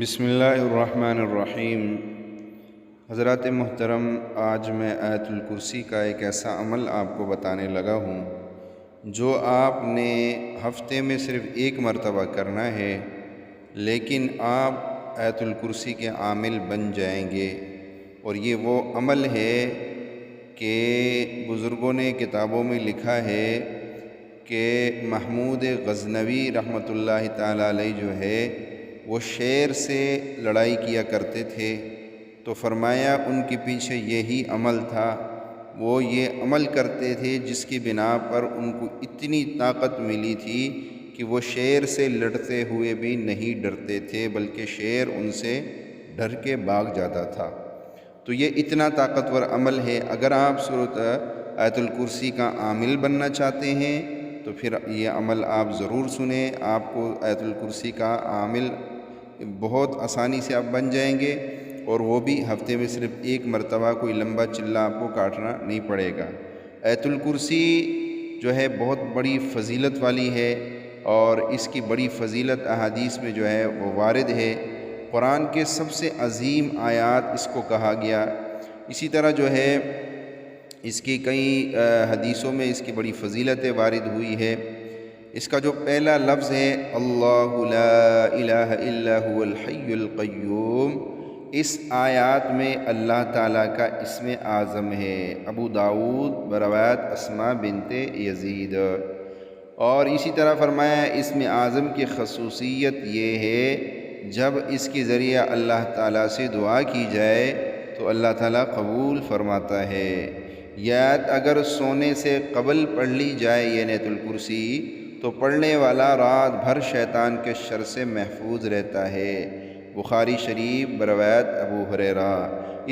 بسم اللہ الرحمن الرحیم۔ حضرات محترم، آج میں آیت الکرسی کا ایک ایسا عمل آپ کو بتانے لگا ہوں جو آپ نے ہفتے میں صرف ایک مرتبہ کرنا ہے، لیکن آپ آیت الکرسی کے عامل بن جائیں گے۔ اور یہ وہ عمل ہے کہ بزرگوں نے کتابوں میں لکھا ہے کہ محمود غزنوی رحمۃ اللہ تعالیٰ علیہ جو ہے وہ شیر سے لڑائی کیا کرتے تھے، تو فرمایا ان کے پیچھے یہی عمل تھا۔ وہ یہ عمل کرتے تھے جس کی بنا پر ان کو اتنی طاقت ملی تھی کہ وہ شیر سے لڑتے ہوئے بھی نہیں ڈرتے تھے، بلکہ شیر ان سے ڈر کے بھاگ جاتا تھا۔ تو یہ اتنا طاقتور عمل ہے۔ اگر آپ سورۃ آیت الکرسی کا عامل بننا چاہتے ہیں تو پھر یہ عمل آپ ضرور سنیں، آپ کو آیت الکرسی کا عامل بہت آسانی سے آپ بن جائیں گے، اور وہ بھی ہفتے میں صرف ایک مرتبہ، کوئی لمبا چلا آپ کو کاٹنا نہیں پڑے گا۔ آیت الکرسی جو ہے بہت بڑی فضیلت والی ہے، اور اس کی بڑی فضیلت احادیث میں جو ہے وہ وارد ہے۔ قرآن کے سب سے عظیم آیات اس کو کہا گیا۔ اسی طرح جو ہے اس کی کئی حدیثوں میں اس کی بڑی فضیلتیں وارد ہوئی ہے۔ اس کا جو پہلا لفظ ہے اللہ لا الہ الا هو الحی القیوم، اس آیات میں اللہ تعالیٰ کا اسم اعظم ہے۔ ابو داؤد بروایت اسماء بنت یزید۔ اور اسی طرح فرمایا اسم اعظم کی خصوصیت یہ ہے جب اس کے ذریعہ اللہ تعالیٰ سے دعا کی جائے تو اللہ تعالیٰ قبول فرماتا ہے۔ آیت اگر سونے سے قبل پڑھ لی جائے یہ آیت الکرسی، تو پڑھنے والا رات بھر شیطان کے شر سے محفوظ رہتا ہے۔ بخاری شریف بروایت ابو ہریرہ۔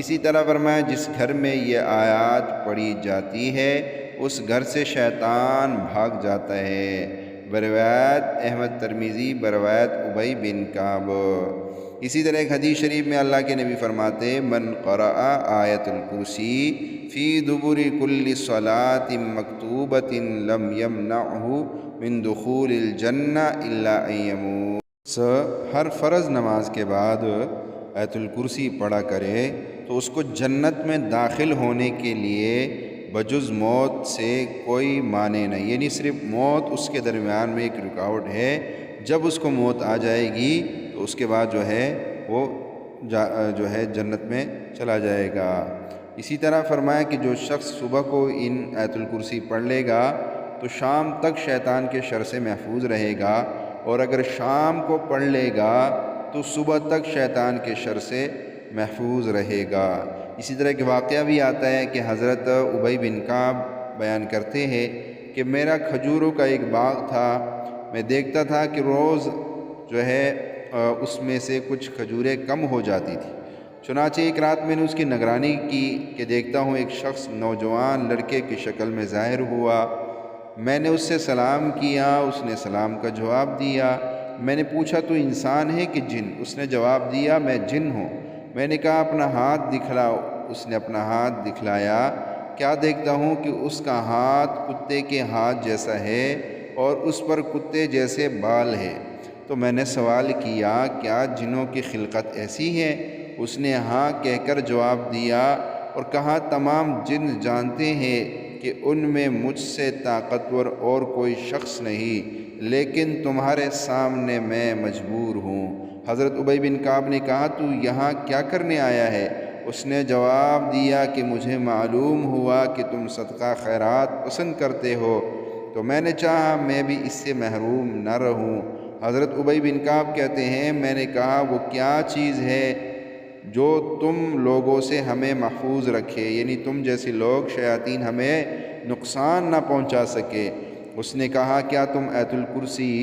اسی طرح فرمایا جس گھر میں یہ آیات پڑھی جاتی ہے اس گھر سے شیطان بھاگ جاتا ہے۔ بروایت احمد ترمذی بروایت ابی بن کعب۔ اسی طرح ایک حدیث شریف میں اللہ کے نبی فرماتے من قرأ آیت الکرسی فی دبر کل صلاۃ مکتوبۃ لم یمنعہ من دخول الجنہ الا ان یموت۔ ہر فرض نماز کے بعد آیت الکرسی پڑھا کرے تو اس کو جنت میں داخل ہونے کے لیے بجز موت سے کوئی معنی نہیں، یعنی صرف موت اس کے درمیان میں ایک رکاوٹ ہے۔ جب اس کو موت آ جائے گی تو اس کے بعد جو ہے وہ جو ہے جنت میں چلا جائے گا۔ اسی طرح فرمایا کہ جو شخص صبح کو ان آیت الکرسی پڑھ لے گا تو شام تک شیطان کے شر سے محفوظ رہے گا، اور اگر شام کو پڑھ لے گا تو صبح تک شیطان کے شر سے محفوظ رہے گا۔ اسی طرح ایک واقعہ بھی آتا ہے کہ حضرت ابی بن کعب بیان کرتے ہیں کہ میرا کھجوروں کا ایک باغ تھا، میں دیکھتا تھا کہ روز جو ہے اس میں سے کچھ کھجوریں کم ہو جاتی تھی۔ چنانچہ ایک رات میں نے اس کی نگرانی کی کہ دیکھتا ہوں ایک شخص نوجوان لڑکے کی شکل میں ظاہر ہوا۔ میں نے اس سے سلام کیا، اس نے سلام کا جواب دیا۔ میں نے پوچھا تو انسان ہے کہ جن؟ اس نے جواب دیا میں جن ہوں۔ میں نے کہا اپنا ہاتھ دکھلاؤ۔ اس نے اپنا ہاتھ دکھلایا۔ کیا دیکھتا ہوں کہ اس کا ہاتھ کتے کے ہاتھ جیسا ہے اور اس پر کتے جیسے بال ہے۔ تو میں نے سوال کیا کیا جنوں کی خلقت ایسی ہے؟ اس نے ہاں کہہ کر جواب دیا، اور کہا تمام جن جانتے ہیں کہ ان میں مجھ سے طاقتور اور کوئی شخص نہیں، لیکن تمہارے سامنے میں مجبور ہوں۔ حضرت ابی بن کعب نے کہا تو یہاں کیا کرنے آیا ہے؟ اس نے جواب دیا کہ مجھے معلوم ہوا کہ تم صدقہ خیرات پسند کرتے ہو، تو میں نے چاہا میں بھی اس سے محروم نہ رہوں۔ حضرت ابی بن کعب کہتے ہیں میں نے کہا وہ کیا چیز ہے جو تم لوگوں سے ہمیں محفوظ رکھے، یعنی تم جیسے لوگ شیاطین ہمیں نقصان نہ پہنچا سکے۔ اس نے کہا کیا تم آیت الکرسی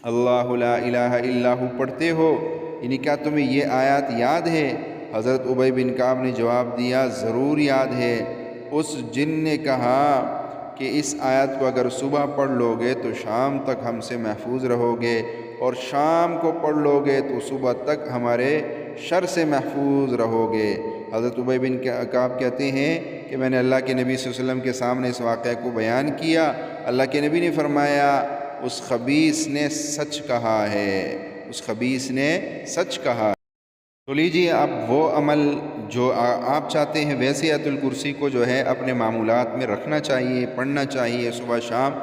اللہ لا الہ الا ہو پڑھتے ہو؟ یعنی کیا تمہیں یہ آیات یاد ہے؟ حضرت ابی بن کعب نے جواب دیا ضرور یاد ہے۔ اس جن نے کہا کہ اس آیت کو اگر صبح پڑھ لو گے تو شام تک ہم سے محفوظ رہو گے، اور شام کو پڑھ لو گے تو صبح تک ہمارے شر سے محفوظ رہو گے۔ حضرت ابی بن کعب کہتے ہیں کہ میں نے اللہ کے نبی صلی اللہ علیہ وسلم کے سامنے اس واقعہ کو بیان کیا۔ اللہ کے نبی نے فرمایا اس خبیث نے سچ کہا ہے، اس خبیث نے سچ کہا۔ تو لیجیے اب وہ عمل جو آپ چاہتے ہیں ویسے آیت الکرسی کو جو ہے اپنے معمولات میں رکھنا چاہیے، پڑھنا چاہیے صبح شام،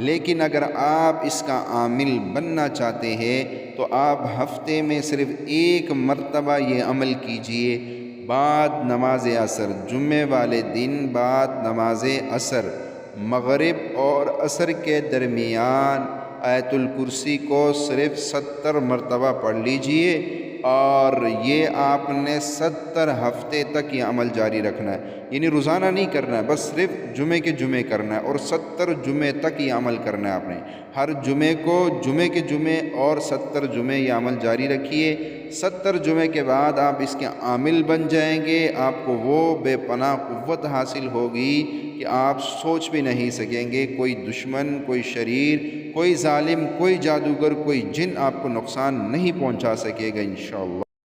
لیکن اگر آپ اس کا عامل بننا چاہتے ہیں تو آپ ہفتے میں صرف ایک مرتبہ یہ عمل کیجئے، بعد نماز عصر، جمعے والے دن بعد نماز عصر، مغرب اور عصر کے درمیان آیت الکرسی کو صرف 70 مرتبہ پڑھ لیجئے، اور یہ آپ نے 70 ہفتے تک یہ عمل جاری رکھنا ہے، یعنی روزانہ نہیں کرنا ہے، بس صرف جمعے کے جمعے کرنا ہے، اور 70 جمعے تک یہ عمل کرنا ہے آپ نے۔ ہر جمعے کو جمعے کے جمعے اور 70 جمعے یہ عمل جاری رکھیے۔ 70 جمعے کے بعد آپ اس کے عامل بن جائیں گے، آپ کو وہ بے پناہ قوت حاصل ہوگی کہ آپ سوچ بھی نہیں سکیں گے، کوئی دشمن، کوئی شریر، کوئی ظالم، کوئی جادوگر، کوئی جن آپ کو نقصان نہیں پہنچا سکے گا انشاءاللہ۔